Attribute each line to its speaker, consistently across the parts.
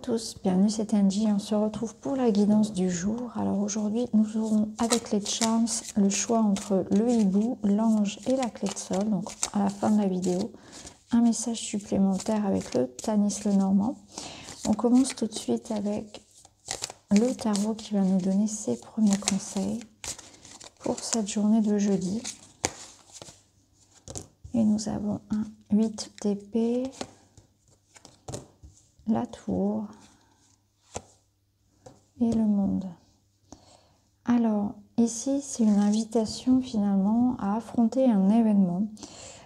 Speaker 1: tous, bienvenue, c'est Angie. On se retrouve pour la guidance du jour. Alors aujourd'hui, nous aurons avec les charms le choix entre le hibou, l'ange et la clé de sol. Donc à la fin de la vidéo, un message supplémentaire avec le Tanis Lenormand. On commence tout de suite avec le tarot qui va nous donner ses premiers conseils pour cette journée de jeudi. Et nous avons un 8 d'épée, la tour et le monde. Alors ici c'est une invitation finalement à affronter un événement,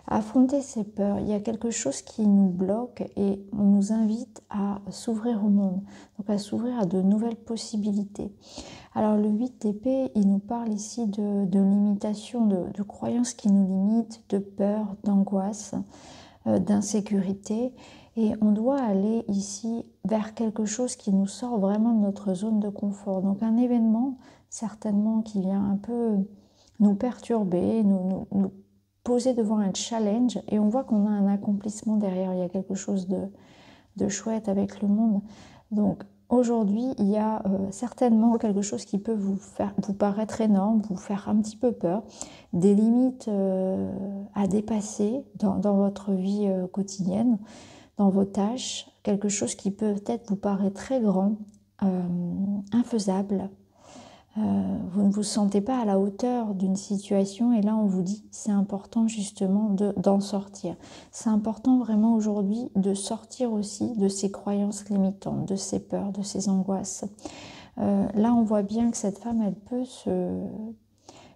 Speaker 1: à affronter ses peurs. Il y a quelque chose qui nous bloque et on nous invite à s'ouvrir au monde, donc à s'ouvrir à de nouvelles possibilités. Alors le 8 d'épée, il nous parle ici de limitation, de croyances qui nous limitent, de peur, d'angoisse, d'insécurité. Et on doit aller ici vers quelque chose qui nous sort vraiment de notre zone de confort. Donc un événement certainement qui vient un peu nous perturber, nous poser devant un challenge. Et on voit qu'on a un accomplissement derrière. Il y a quelque chose de chouette avec le monde. Donc aujourd'hui, il y a certainement quelque chose qui peut vous paraître énorme, vous faire un petit peu peur, des limites à dépasser dans votre vie quotidienne, dans vos tâches, quelque chose qui peut-être vous paraît très grand, infaisable. Vous ne vous sentez pas à la hauteur d'une situation et là on vous dit c'est important justement d'en sortir. C'est important vraiment aujourd'hui de sortir aussi de ces croyances limitantes, de ces peurs, de ces angoisses. Là on voit bien que cette femme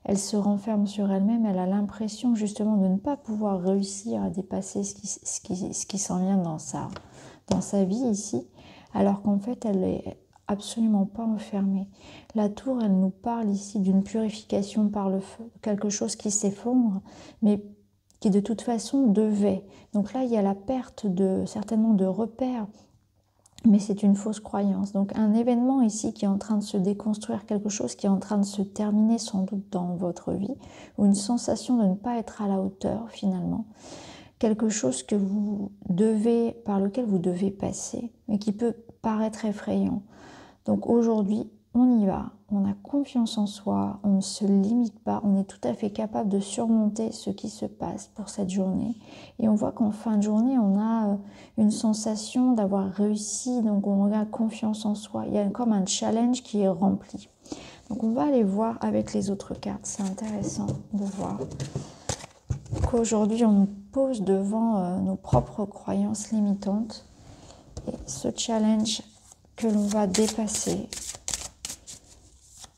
Speaker 1: elle se renferme sur elle-même, elle a l'impression justement de ne pas pouvoir réussir à dépasser ce qui s'en vient dans sa vie ici, alors qu'en fait elle est absolument pas enfermée. La tour, elle nous parle ici d'une purification par le feu, quelque chose qui s'effondre, mais qui de toute façon devait. Donc là, il y a la perte certainement de repères, mais c'est une fausse croyance. Donc un événement ici qui est en train de se déconstruire, quelque chose qui est en train de se terminer sans doute dans votre vie, ou une sensation de ne pas être à la hauteur finalement. Quelque chose par lequel vous devez passer, mais qui peut paraître effrayant. Donc aujourd'hui, on y va, on a confiance en soi, on ne se limite pas, on est tout à fait capable de surmonter ce qui se passe pour cette journée. Et on voit qu'en fin de journée, on a une sensation d'avoir réussi, donc on a confiance en soi. Il y a comme un challenge qui est rempli. Donc on va aller voir avec les autres cartes, c'est intéressant de voir qu'aujourd'hui on nous pose devant nos propres croyances limitantes. Et ce challenge que l'on va dépasser,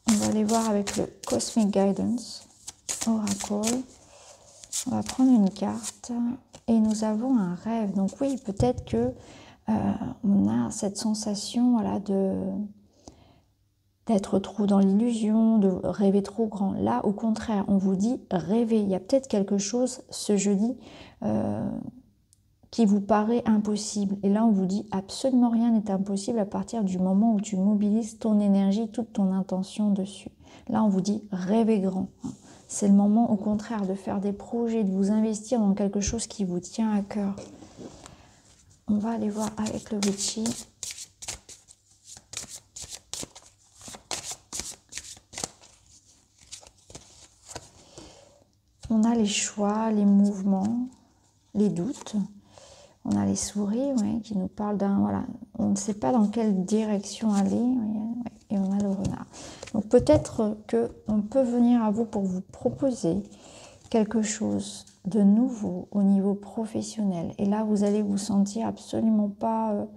Speaker 1: on va aller voir avec le Cosmic Guidance Oracle. On va prendre une carte et nous avons un rêve. Donc oui, peut-être que on a cette sensation, voilà, d'être trop dans l'illusion, de rêver trop grand. Là, au contraire, on vous dit rêver. Il y a peut-être quelque chose ce jeudi qui vous paraît impossible. Et là, on vous dit absolument rien n'est impossible à partir du moment où tu mobilises ton énergie, toute ton intention dessus. Là, on vous dit rêver grand. C'est le moment, au contraire, de faire des projets, de vous investir dans quelque chose qui vous tient à cœur. On va aller voir avec le Witchy. On a les choix, les mouvements, les doutes. On a les souris, ouais, qui nous parlent d'un... Voilà, on ne sait pas dans quelle direction aller. Ouais, et on a le renard. Donc peut-être qu'on peut venir à vous pour vous proposer quelque chose de nouveau au niveau professionnel. Et là, vous allez vous sentir absolument pas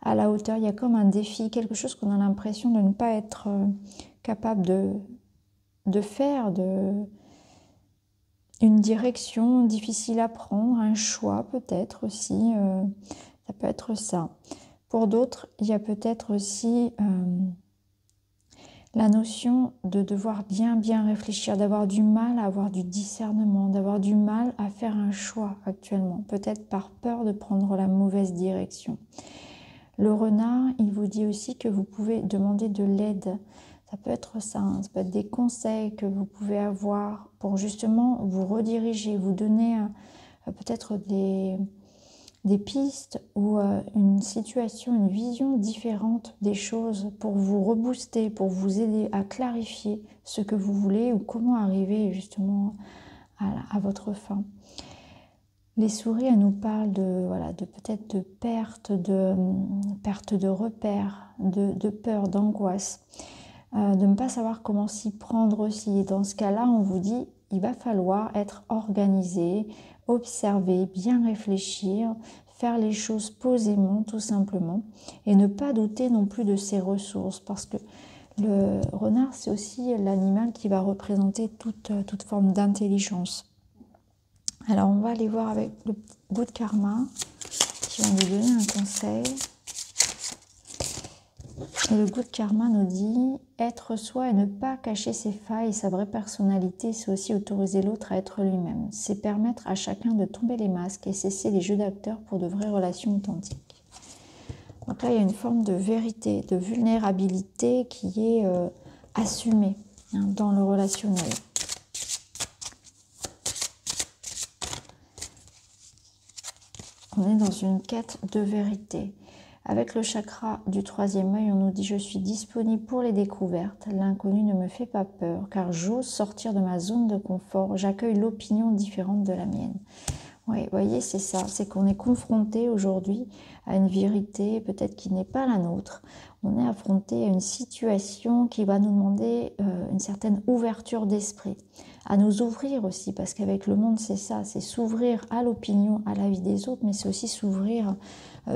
Speaker 1: à la hauteur. Il y a comme un défi, quelque chose qu'on a l'impression de ne pas être capable de faire, une direction difficile à prendre, un choix peut-être aussi, ça peut être ça. Pour d'autres, il y a peut-être aussi la notion de devoir bien réfléchir, d'avoir du mal à avoir du discernement, d'avoir du mal à faire un choix actuellement, peut-être par peur de prendre la mauvaise direction. Le renard, il vous dit aussi que vous pouvez demander de l'aide. Ça peut être ça, hein. Ça peut être des conseils que vous pouvez avoir pour justement vous rediriger, vous donner peut-être des des pistes ou une situation, une vision différente des choses pour vous rebooster, pour vous aider à clarifier ce que vous voulez ou comment arriver justement à votre fin. Les souris, elles nous parlent de, voilà, de peut-être de perte de repères, de peur, d'angoisse, de ne pas savoir comment s'y prendre aussi. Et dans ce cas-là, on vous dit, il va falloir être organisé, observer, bien réfléchir, faire les choses posément, tout simplement, et ne pas douter non plus de ses ressources, parce que le renard, c'est aussi l'animal qui va représenter toute forme d'intelligence. Alors, on va aller voir avec le Good Karma qui va nous donner un conseil. Et le Good Karma nous dit être soi et ne pas cacher ses failles, sa vraie personnalité, c'est aussi autoriser l'autre à être lui-même. C'est permettre à chacun de tomber les masques et cesser les jeux d'acteurs pour de vraies relations authentiques. Donc là, il y a une forme de vérité, de vulnérabilité qui est assumée dans le relationnel. On est dans une quête de vérité. Avec le chakra du troisième œil, on nous dit « Je suis disponible pour les découvertes. L'inconnu ne me fait pas peur, car j'ose sortir de ma zone de confort. J'accueille l'opinion différente de la mienne. » Oui, vous voyez, c'est ça. C'est qu'on est confronté aujourd'hui à une vérité peut-être qui n'est pas la nôtre. On est affronté à une situation qui va nous demander une certaine ouverture d'esprit, à nous ouvrir aussi, parce qu'avec le monde, c'est ça, c'est s'ouvrir à l'opinion, à la vie des autres, mais c'est aussi s'ouvrir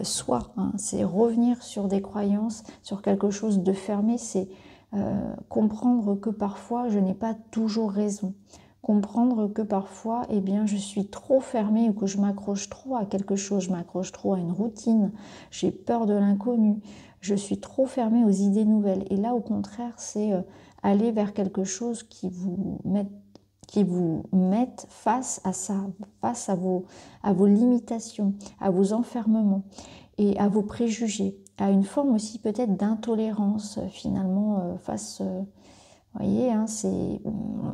Speaker 1: soi, hein. C'est revenir sur des croyances, sur quelque chose de fermé, c'est comprendre que parfois, je n'ai pas toujours raison. Comprendre que parfois, eh bien, je suis trop fermée ou que je m'accroche trop à quelque chose, je m'accroche trop à une routine, j'ai peur de l'inconnu, je suis trop fermée aux idées nouvelles. Et là, au contraire, c'est aller vers quelque chose qui vous mette face à ça, face à vos limitations, à vos enfermements et à vos préjugés, à une forme aussi peut-être d'intolérance finalement face... Vous voyez, hein,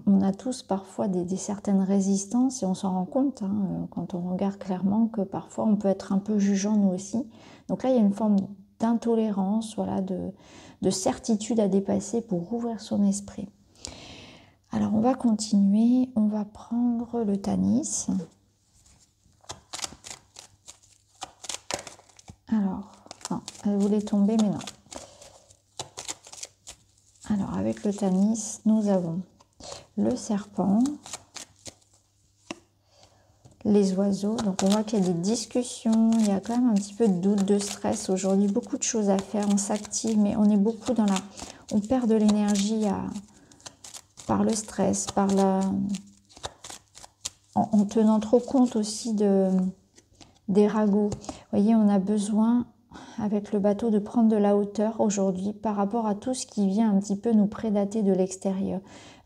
Speaker 1: on a tous parfois des certaines résistances et on s'en rend compte quand on regarde clairement que parfois on peut être un peu jugeant nous aussi. Donc là, il y a une forme d'intolérance, voilà, de certitude à dépasser pour ouvrir son esprit. Alors on va continuer, on va prendre le Tanis. Alors, non, elle voulait tomber mais non. Alors, avec le Tanis, nous avons le serpent, les oiseaux. Donc, on voit qu'il y a des discussions, il y a quand même un petit peu de doute, de stress aujourd'hui. Beaucoup de choses à faire, on s'active, mais on est beaucoup dans la... On perd de l'énergie par le stress, en tenant trop compte aussi des ragots. Vous voyez, on a besoin... avec le bateau, de prendre de la hauteur aujourd'hui par rapport à tout ce qui vient un petit peu nous prédater de l'extérieur.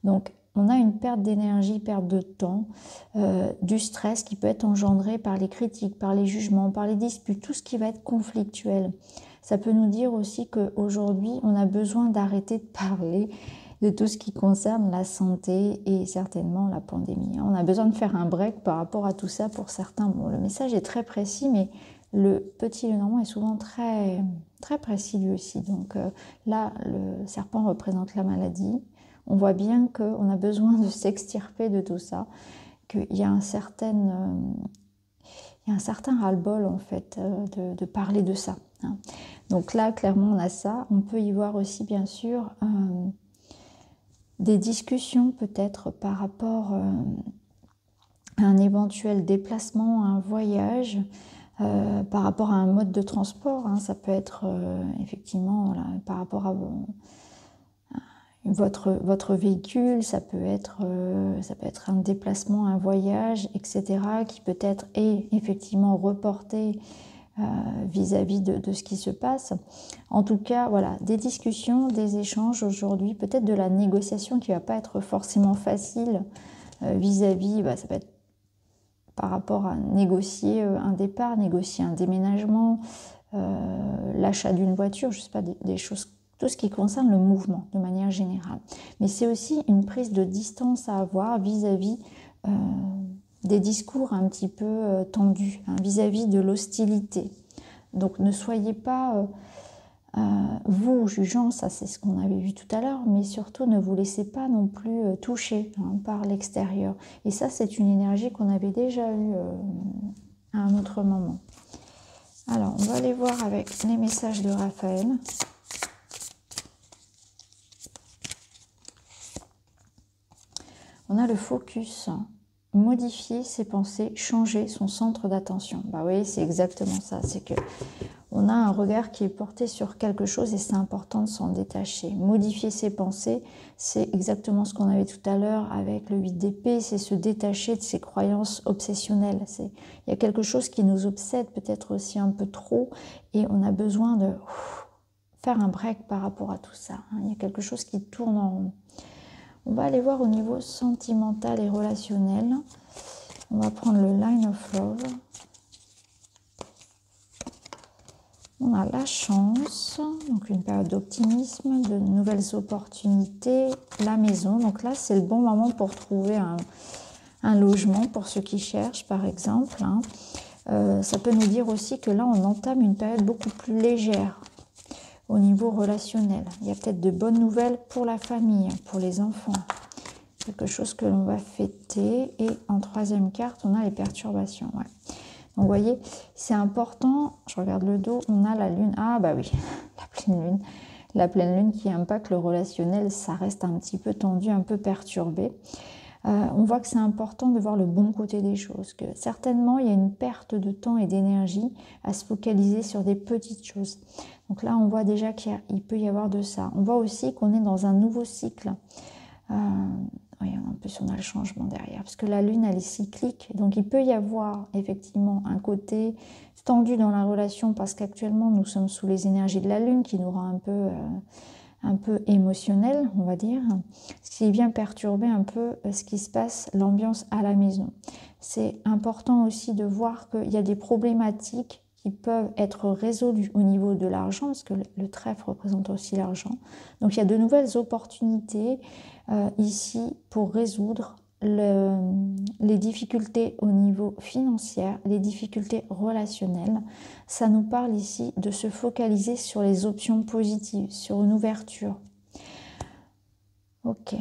Speaker 1: Donc, on a une perte d'énergie, perte de temps, du stress qui peut être engendré par les critiques, par les jugements, par les disputes, tout ce qui va être conflictuel. Ça peut nous dire aussi qu'aujourd'hui, on a besoin d'arrêter de parler de tout ce qui concerne la santé et certainement la pandémie. On a besoin de faire un break par rapport à tout ça pour certains. Bon, le message est très précis, mais le petit Lenormand est souvent très, très précis lui aussi. Donc là, le serpent représente la maladie. On voit bien qu'on a besoin de s'extirper de tout ça, qu'il y a un certain ras-le-bol en fait de parler de ça. Hein. Donc là, clairement, on a ça. On peut y voir aussi, bien sûr, des discussions peut-être par rapport à un éventuel déplacement, à un voyage, par rapport à un mode de transport, hein, ça peut être effectivement voilà, par rapport à votre véhicule, ça peut être un déplacement, un voyage, etc., qui peut être effectivement reporté vis-à-vis de ce qui se passe. En tout cas, voilà, des discussions, des échanges aujourd'hui, peut-être de la négociation qui ne va pas être forcément facile vis-à-vis, ça peut être par rapport à négocier un départ, négocier un déménagement, l'achat d'une voiture, je ne sais pas, des choses, tout ce qui concerne le mouvement de manière générale. Mais c'est aussi une prise de distance à avoir vis-à-vis des discours un petit peu tendus vis-à-vis de l'hostilité. Donc ne soyez pas, vous, jugeant, ça c'est ce qu'on avait vu tout à l'heure, mais surtout ne vous laissez pas non plus toucher par l'extérieur. Et ça, c'est une énergie qu'on avait déjà eue à un autre moment. Alors, on va aller voir avec les messages de Raphaël. On a le focus, modifier ses pensées, changer son centre d'attention. Bah oui, c'est exactement ça, c'est que on a un regard qui est porté sur quelque chose et c'est important de s'en détacher. Modifier ses pensées, c'est exactement ce qu'on avait tout à l'heure avec le 8 d'épée, c'est se détacher de ses croyances obsessionnelles. Il y a quelque chose qui nous obsède peut-être aussi un peu trop et on a besoin de faire un break par rapport à tout ça. Il y a quelque chose qui tourne en rond. On va aller voir au niveau sentimental et relationnel. On va prendre le Line of Love. On a la chance, donc une période d'optimisme, de nouvelles opportunités, la maison. Donc là, c'est le bon moment pour trouver un logement pour ceux qui cherchent, par exemple. Ça peut nous dire aussi que là, on entame une période beaucoup plus légère au niveau relationnel. Il y a peut-être de bonnes nouvelles pour la famille, pour les enfants. Quelque chose que l'on va fêter. Et en troisième carte, on a les perturbations. Ouais. Donc, vous voyez, c'est important. Je regarde le dos, on a la lune. Ah, bah oui, la pleine lune. La pleine lune qui impacte le relationnel, ça reste un petit peu tendu, un peu perturbé. On voit que c'est important de voir le bon côté des choses. Que certainement, il y a une perte de temps et d'énergie à se focaliser sur des petites choses. Donc là, on voit déjà qu'il peut y avoir de ça. On voit aussi qu'on est dans un nouveau cycle. Oui, en plus on a le changement derrière, parce que la lune elle est cyclique, donc il peut y avoir effectivement un côté tendu dans la relation, parce qu'actuellement nous sommes sous les énergies de la lune qui nous rend un peu émotionnel, on va dire, ce qui vient perturber un peu ce qui se passe, l'ambiance à la maison. C'est important aussi de voir qu'il y a des problématiques qui peuvent être résolues au niveau de l'argent, parce que le trèfle représente aussi l'argent. Donc il y a de nouvelles opportunités ici pour résoudre les difficultés au niveau financier, les difficultés relationnelles. Ça nous parle ici de se focaliser sur les options positives, sur une ouverture. Ok.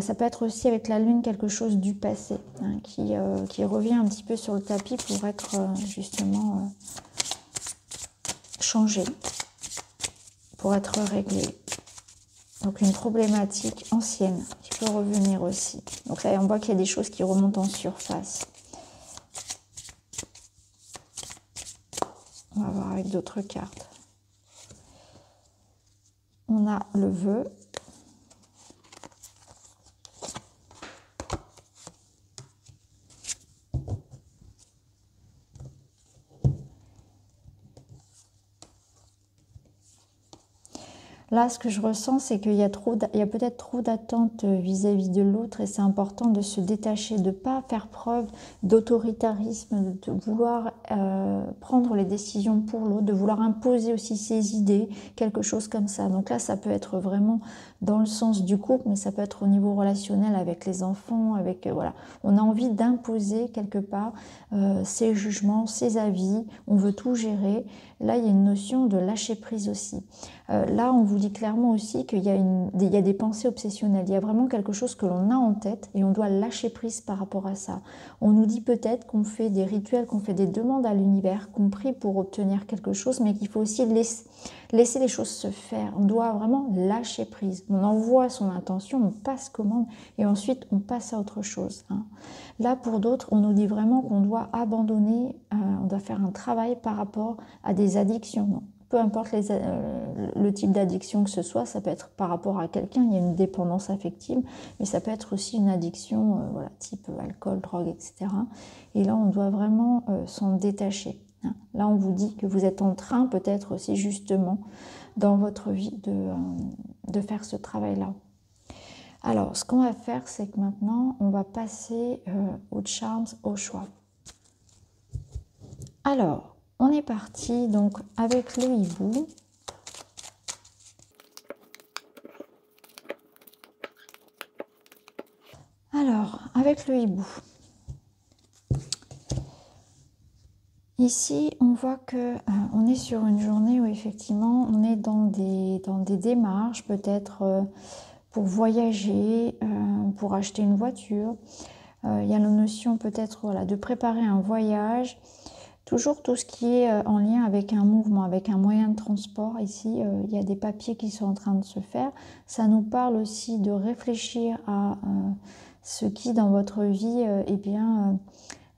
Speaker 1: Ça peut être aussi avec la lune quelque chose du passé qui revient un petit peu sur le tapis pour être justement changé, pour être réglé. Donc une problématique ancienne qui peut revenir aussi. Donc là on voit qu'il y a des choses qui remontent en surface. On va voir avec d'autres cartes. On a le vœu. Là, ce que je ressens, c'est qu'il y a peut-être trop d'attentes vis-à-vis de l'autre et c'est important de se détacher, de ne pas faire preuve d'autoritarisme, de vouloir prendre les décisions pour l'autre, de vouloir imposer aussi ses idées, quelque chose comme ça. Donc là, ça peut être vraiment dans le sens du couple, mais ça peut être au niveau relationnel avec les enfants, voilà. On a envie d'imposer quelque part ses jugements, ses avis, on veut tout gérer. Là, il y a une notion de lâcher prise aussi. Là, on vous dit clairement aussi qu'il y a des pensées obsessionnelles. Il y a vraiment quelque chose que l'on a en tête et on doit lâcher prise par rapport à ça. On nous dit peut-être qu'on fait des rituels, qu'on fait des demandes à l'univers, qu'on prie pour obtenir quelque chose, mais qu'il faut aussi laisser les choses se faire. On doit vraiment lâcher prise. On envoie son intention, on passe commande et ensuite on passe à autre chose. Là, pour d'autres, on nous dit vraiment qu'on doit abandonner, on doit faire un travail par rapport à des addictions. Non. Peu importe le type d'addiction que ce soit, ça peut être par rapport à quelqu'un, il y a une dépendance affective, mais ça peut être aussi une addiction type alcool, drogue, etc. Et là, on doit vraiment s'en détacher. Là, on vous dit que vous êtes en train peut-être aussi justement dans votre vie de faire ce travail-là. Alors, ce qu'on va faire, c'est que maintenant, on va passer aux charms, au choix. Alors, on est parti donc avec le hibou. Alors, avec le hibou, Ici, on voit que on est sur une journée où effectivement on est dans des démarches, peut-être pour voyager, pour acheter une voiture. Il y a la notion peut-être voilà, de préparer un voyage. Toujours tout ce qui est en lien avec un mouvement, avec un moyen de transport. Ici, il y a des papiers qui sont en train de se faire. Ça nous parle aussi de réfléchir à ce qui, dans votre vie, eh bien,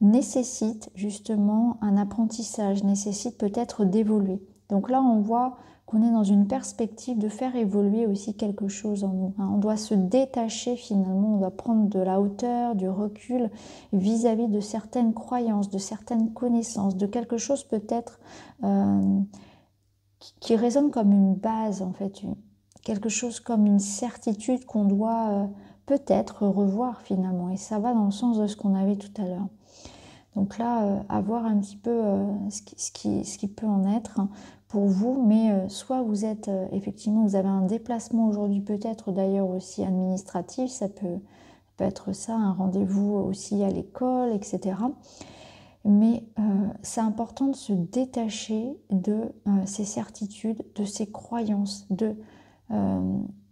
Speaker 1: nécessite justement un apprentissage, nécessite peut-être d'évoluer. Donc là, on voit qu'on est dans une perspective de faire évoluer aussi quelque chose en nous. On doit se détacher finalement, on doit prendre de la hauteur, du recul vis-à-vis de certaines croyances, de certaines connaissances, de quelque chose peut-être qui résonne comme une base en fait, quelque chose comme une certitude qu'on doit peut-être revoir finalement. Et ça va dans le sens de ce qu'on avait tout à l'heure. Donc là, à voir un petit peu ce qui peut en être pour vous, mais soit vous êtes, effectivement, vous avez un déplacement aujourd'hui, peut-être d'ailleurs aussi administratif, ça peut être ça, un rendez-vous aussi à l'école, etc. Mais c'est important de se détacher de ces certitudes, de ces croyances,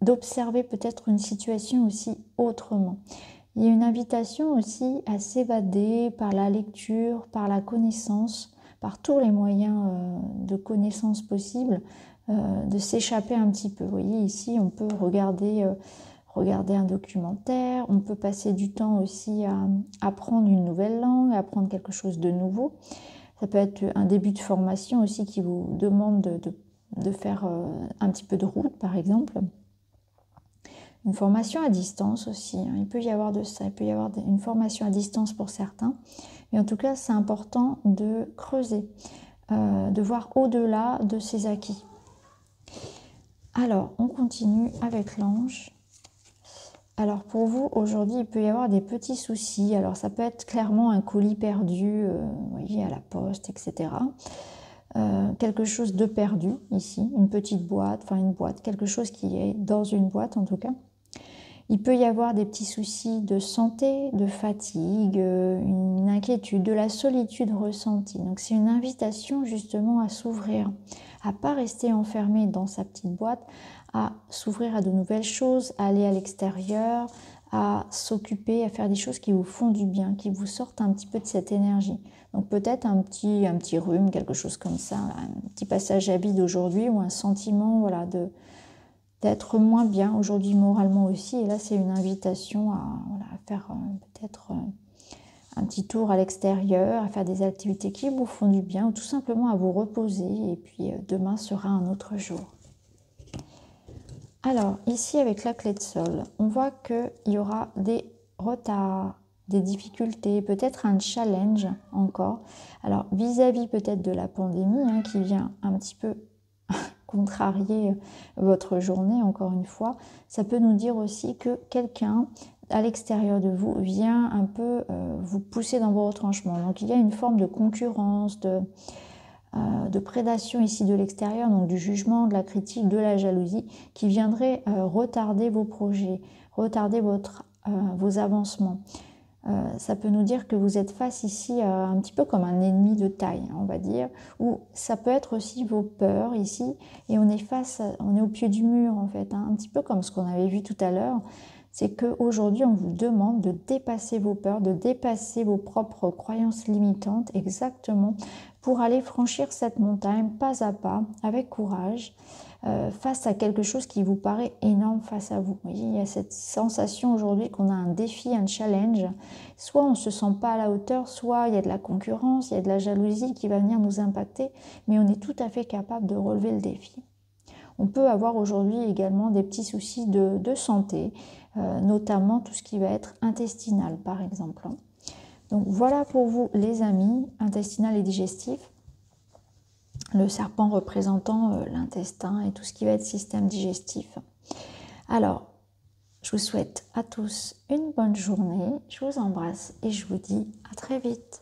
Speaker 1: d'observer peut-être une situation aussi autrement. Il y a une invitation aussi à s'évader par la lecture, par la connaissance, par tous les moyens de connaissance possibles, de s'échapper un petit peu. Vous voyez, ici, on peut regarder un documentaire, on peut passer du temps aussi à apprendre une nouvelle langue, à apprendre quelque chose de nouveau. Ça peut être un début de formation aussi qui vous demande de faire un petit peu de route, par exemple. Une formation à distance aussi, hein. Il peut y avoir de ça, il peut y avoir une formation à distance pour certains. Mais en tout cas, c'est important de creuser, de voir au-delà de ses acquis. Alors, on continue avec l'ange. Alors pour vous, aujourd'hui, il peut y avoir des petits soucis. Alors ça peut être clairement un colis perdu, vous voyez, à la poste, etc. Quelque chose de perdu ici, une petite boîte, enfin une boîte, quelque chose qui est dans une boîte en tout cas. Il peut y avoir des petits soucis de santé, de fatigue, une inquiétude, de la solitude ressentie. Donc c'est une invitation justement à s'ouvrir, à ne pas rester enfermé dans sa petite boîte, à s'ouvrir à de nouvelles choses, à aller à l'extérieur, à s'occuper, à faire des choses qui vous font du bien, qui vous sortent un petit peu de cette énergie. Donc peut-être un petit rhume, quelque chose comme ça, un petit passage à vide aujourd'hui ou un sentiment voilà, d'être moins bien aujourd'hui moralement aussi. Et là, c'est une invitation à faire peut-être un petit tour à l'extérieur, à faire des activités qui vous font du bien ou tout simplement à vous reposer. Et puis demain sera un autre jour. Alors, ici, avec la clé de sol, on voit qu'il y aura des retards, des difficultés, peut-être un challenge encore. Alors, vis-à-vis peut-être de la pandémie hein, qui vient un petit peu contrarier votre journée, encore une fois, ça peut nous dire aussi que quelqu'un à l'extérieur de vous vient un peu vous pousser dans vos retranchements. Donc il y a une forme de concurrence, de prédation ici de l'extérieur, donc du jugement, de la critique, de la jalousie, qui viendrait retarder vos projets, retarder vos avancements. Ça peut nous dire que vous êtes face ici un petit peu comme un ennemi de taille, on va dire, ou ça peut être aussi vos peurs ici, et on est au pied du mur en fait, hein, un petit peu comme ce qu'on avait vu tout à l'heure. C'est qu'aujourd'hui, on vous demande de dépasser vos peurs, de dépasser vos propres croyances limitantes, exactement, pour aller franchir cette montagne pas à pas, avec courage, face à quelque chose qui vous paraît énorme face à vous. Vous voyez, il y a cette sensation aujourd'hui qu'on a un défi, un challenge. Soit on ne se sent pas à la hauteur, soit il y a de la concurrence, il y a de la jalousie qui va venir nous impacter, mais on est tout à fait capable de relever le défi. On peut avoir aujourd'hui également des petits soucis de santé, notamment tout ce qui va être intestinal par exemple. Donc voilà pour vous les amis, intestinal et digestif. Le serpent représentant l'intestin et tout ce qui va être système digestif. Alors, je vous souhaite à tous une bonne journée, je vous embrasse et je vous dis à très vite.